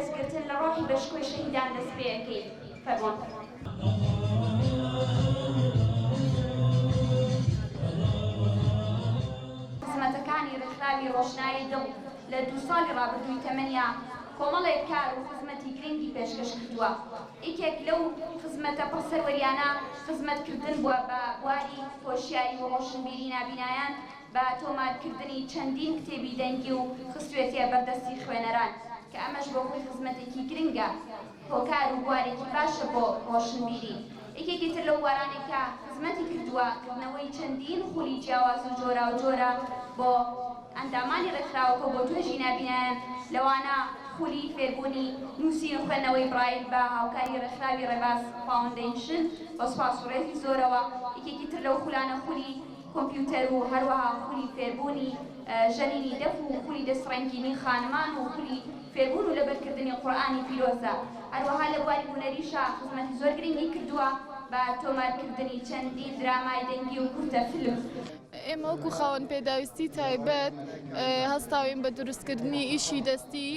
دەستگرتن لە ڕۆحی بەشکۆی شەهیدان دەست پێەکەی فەرمۆن. خزمەتەکانی ڕێکخراوی ڕۆژنایی دڵ لە 2 ساڵی ڕابردووی تەمەنیا کۆمەڵێک کار و خزمەتی گرنگی پێشکەش کردووە. یەکێک لەو خزمەتە پڕسەروەریانە خزمەتکردن بووە بە بواری هۆشیاری و ڕۆشنبیری نابینایان بە تۆمارکردنی چەندین کتێبی دەنگی و خستوێتیە بەردەستی خوێنەران کە ئەمەش بۆ خۆی خزمەتێکی گرنگە، هۆکار و بوارێکی باشە بۆ ڕۆشنبیری. یەکێکی تر لەو وارانێکە خزمەتی کردووە کردنەوەی چەندین خولی جیاواز و جۆرا و جۆرە بۆ ئەندامانی ڕێکخراوەکە بۆ توێژی نابینایان، لەوانە خولی فێربوونی نووسین و خوێندنەوەی برایل بە هاوکاری ڕێکخراوی ڕێباز فاوندیشن بە سوپاسوڕێتی زۆرەوە. یەکێکی تر لەو خولانە خولی کۆمپیوتەر و هەروەها خولی فێربوونی ژەنینی دەف و خولی دەستڕێنگینی خانمان و خولی فێربوون و لەبەرکردنی قورئانی پیرۆزە. هەروەها لە بواری هونەریشە خزمەتی زۆر گرنگی کردووە بە تۆمارکردنی چەندین درامای دەنگی و کورتە فیلم. ئێمە وەکو خاوەن پێداویستی تایبەت هەستاوین بە دروستکردنی ئیشی دەستی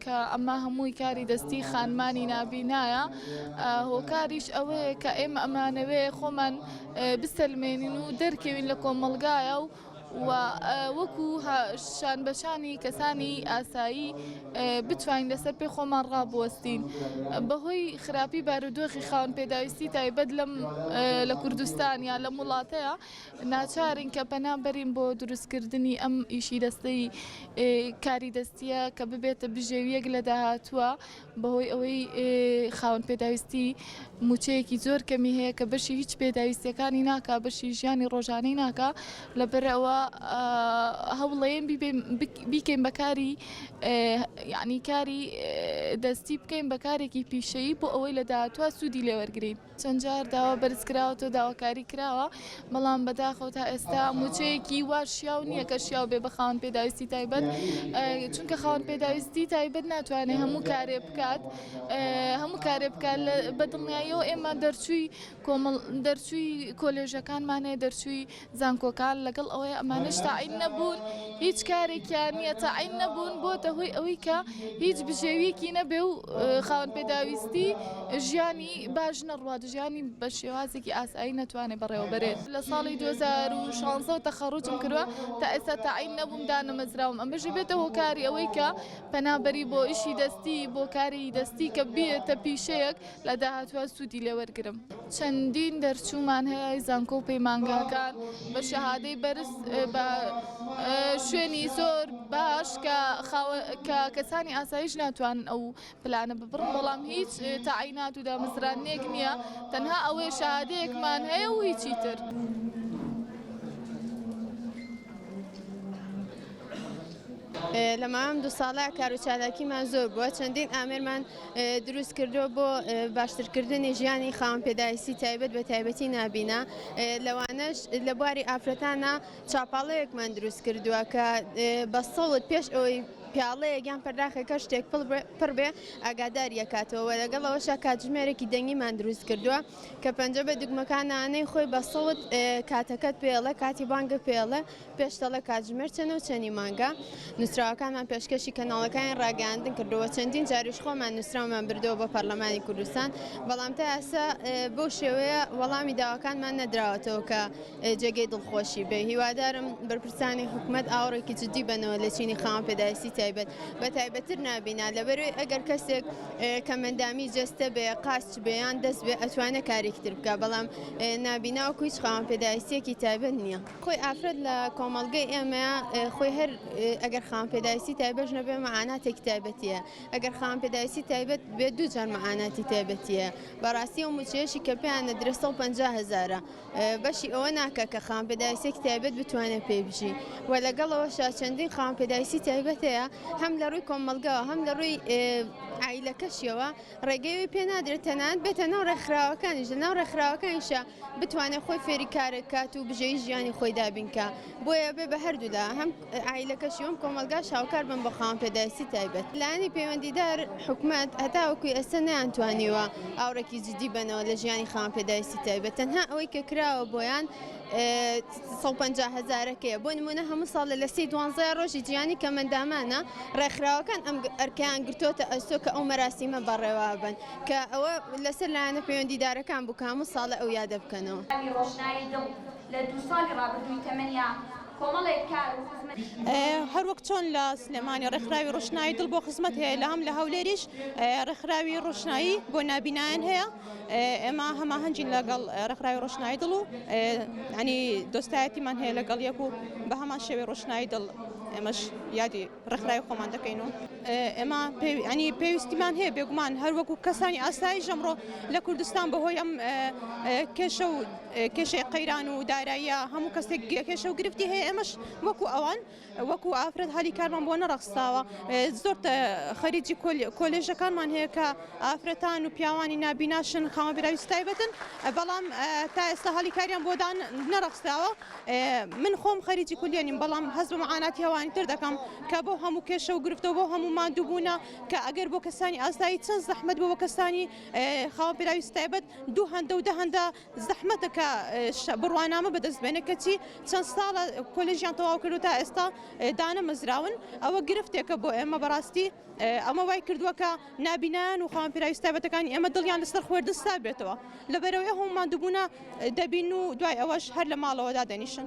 کە ئەمە هەمووی کاری دەستی خانمانی نابینایە. هۆکاریش ئەوەیە کە ئێمە ئەمانەوێ خۆمان بستەلمێنین و دەرکەوین لە کۆمەڵگایە و وەکو شان بەشانی کەسانی ئاسایی بتوانین لەسەر پێ خۆمان ڕابوەستین. بەهۆی خراپی بارودۆخی خاوەن پێداویستی تایبەت لە کوردستان یا لە وڵاتەیە ناچارین کە پەنابەرین بۆ دروستکردنی ئەم ئیشی دەستەی کاری دەستیە کە ببێتە بژێویەک لە داهاتووە بەهۆی ئەوەی خاوەن پێداویستی موچەیەکی زۆر کەمی هەیە کە بەشی هیچ پێداویستیەکانی ناکا، بەشی ژیانی ڕۆژانەی ناکا. لەبەرەوە هەوڵەیەن بیکەین بەکاری یعنی کاری دەستی بکەین بە کارێکی پیشەیی بۆ ئەوەی لە داهاتووە سوودی لێوەرگرین. چەند جار داوا بەرزکراوەوە داواکاری کراوە، بەڵام بەداخەوە تا ئێستا موچەیەکی وا شیاو نییە کە شیاو بێ بە خاوەن پێداویستی تایبەت، چونکە خاوەن پێداویستی تایبەت ناتوانێت هەموو کارێ بکات بە دڵنیاییەوە. ئێمە دەرچووی کۆلێژەکانمانەیە، دەرچووی زانکۆکان، لەگەڵ ئەوەیە ئەمانەش تاعین نەبوون، هیچ کارێکیان نییە تاعین نەبوون بۆتە هۆی ئەوەی کە هیچ بژێویەکی نەبێ و خاوەن پێداویستی ژیانی باش نەڕوات، ژیانی بە شێوازێکی ئاسایی نەتوانێت بەڕێوەبەرێت. لە ساڵی 2016 تەخەڕوجم کردووە، تا ئێستا تاعین نەبووم دانەمەزراوم. ئەمەژی بێتە هۆکاری ئەوەی کە پەنابەری بۆ ئیشی دەستی بۆ کاری دەستی کە بێتە پیشەیەک لە داهاتوە سوودی لێوەرگرم. چەندین دەرچوومان هەیە زانکۆ و پەیمانگاکان بە شەهادەی بەرز بە شوێنی زۆر باش کە کەسانی ئاسایش ناتوانن ئەو پلانە ببڕن، بەڵام هیچ تاعینات و دامەزرانێک نییە، تەنها ئەوەی شەهادەیەکمان هەیە و هیچی تر. لە ماوەم 2 ساڵە کار و چالاکیمان زۆر بووە، چەندین ئامێرمان دروست کردەوە بۆ باشترکردنی ژیانی خاوەن پێداویستی تایبەت بە تایبەتی نابینا. لەوانەش لە بواری ئافرەتانە چاپاڵەیەکمان دروست کردووە کە بە سەڵت پێش ئەوەی پیاڵەیە گیان پەرداخەکە شتێک پڕ بێ ئاگاداریە کاتەوە. لەگەڵەوەشە کاتژمێرێکی دەنگیمان دروست کردووە کە پەنجە بە دوگمەکانانەی خۆی بە سەڵت کاتەکەت پێڵە، کاتی بانگە پێڵە، پێشتەڵە کاتژمێر چەنە و چەنی مانگە. نووسراوەکانمان پێشکەشی کەناڵەکانی ڕاگەاندن کردەوە، چەندین جاریش خۆمان نووسراومان بردەوە بە پەرلەمانی کوردستان، بەڵام تا ئێستا بۆ شێوەیە وەڵامی داواکانمان نەدراوەتەوە کە جێگەی دڵخۆشی بێ. هیوادارم بەرپرسانی حکوومەت ئاوڕێکی جدی بنەوە لە چینی خاوەن پێداویستی تایبەت بە تایبەتتر نابینا، لەبەرەوەی ئەگەر کەسێک کە مندامی جەستە بێ، قاچ بێیان دەست بێ، ئەتوانێت کارێکتر بکە، بەڵام نابیناوەکو هیچ خاوەن پێداویستیەکی تایبەت نییە. خۆی ئافرەت لە کۆمەڵگەی ئێمەیە خۆی هەر ئەگەر خاوەن پێداویستی تایبەت نەبێ مەعاناتێکی تایبەتیە، ئەگەر خاوەن پێداویستی تایبەت بێ 2 جار مەعاناتی تایبەتیە. بەڕاستی ئەو موچەیەشی کە پێیانە درە 150,000 بەشی ئەوە ناکە کە خاوەن پێداویستێکی تایبەت بتوانێت پێ بژی. و لەگەڵەوەشە چەندین خاوەن پێداویستی تایبەت هەیە، هەم لە ڕووی کۆمەڵگەوە هەم لە ڕووی عیلەکەشیەوە ڕێگەیەوی پێ نادرێت تەنانەت بێتە ناو ڕێکخراوەکانیش، لە ناو ڕێکخراوەکانیشە بتوانێت خۆی فێری کارێک کات و بژەی ژیانی خۆی دابینکە. بۆیە بێ بە هەردوودا هەم عیلەکەشی وەم کۆمەلگا شاوکار بن بە خاوەن پێداویستی تایبەت. لایەنی پەیوەندیدار حکوومەت هەتا وەکوی ئێستا نەیانتوانیوە ئاوڕێکی جدی بنەوە لە ژیانی خاوەن پێداویستی تایبەت، تەنها ئەوەی کە کراوە بۆیان 150,000 بۆ نمونە هەموو ساڵ لە 12 ڕۆژی جیانی کە مندامانە ڕێکخراوەکان ئەم ئەرکیان گرتوتە ئەستۆ کە ئەو مەراسیمە بەڕێوا بن کە ئەوە لەسەر لایەنە پەیوەندیدارەکان بوو کە هەموو ساڵە ئەو یادە بکەنەوە. ڕۆژنایی دڵ لە 2 ساڵی ڕابردووی تەمەنیا کۆمەڵێک کار و خزمەت هەر وەک چۆن لە سلێمانی ڕێکخراوی ڕۆشنایی دڵ بۆ خزمەت هەیە لە هەم لە هەولێریش ڕێکخراوی ڕۆشنایی بۆ نابینایان هەیە ئێمە هەماهەنگین لەگەڵ ڕێکخراوی ڕۆشنایی دڵ و ینی دۆستایەتیمان هەیە لەگەڵ یەک و بە هەمان شێوەی ڕۆشنایی دڵ ئێمەش یادی ڕێکخراوی خۆمان دەکەینەوە. ئێمە ینی پێویستیمان هەیە بێگومان هەر وەکو کەسانی ئاسایی ژەمڕۆ لە کوردستان بەهۆی ئەم کێشە و کێشەی قەیران و داراییە هەموو کەسێک کێشە و گرفتی هەیە ئێمەش وەکو ئەوان وەکو ئافرەت هەلی کارمان بۆ نەڕەخستاوە زۆر خەریجی کۆلێژەکانمان هەیە کە ئافرەتان و پیاوانی نابیناشن خاوەن پێداویستی تایبەتن بەڵام تا ئێستا هەلی کاریان بۆدان نەڕەخستاوە. من خۆم خەریجی کولیێنیم بەڵام هەست بە معاناتی هەوانی تر دەکەم کە بۆ هەموو کێشە و گرفتەوە بۆ هەموو ماندووبوونە کە ئەگەر بۆ کەسانی ئاسایی چەند زەحمەت بۆ کەسانی خاوەن پێداویستی تایبەت دوو هەندە و هەندە زەحمەتە کە بڕوانامە بەدەستبێنە کەچی چەند ساڵە کۆلێژیان تەواو کرد و تا ئێستا دانە مەزراون ئەوە گرفتێکە بۆ ئێمە بەڕاستی ئەمە وای کردووە کە نابینان و خاوەن پێداویستی تایبەتەکانی ئێمە دڵیان لەسەر خۆردن سابێتەوە لەبەرەوەی هەموو ماندووبوونە دەبین و دوای ئەوەش هەر لە ماڵەوەدا دەنیشن.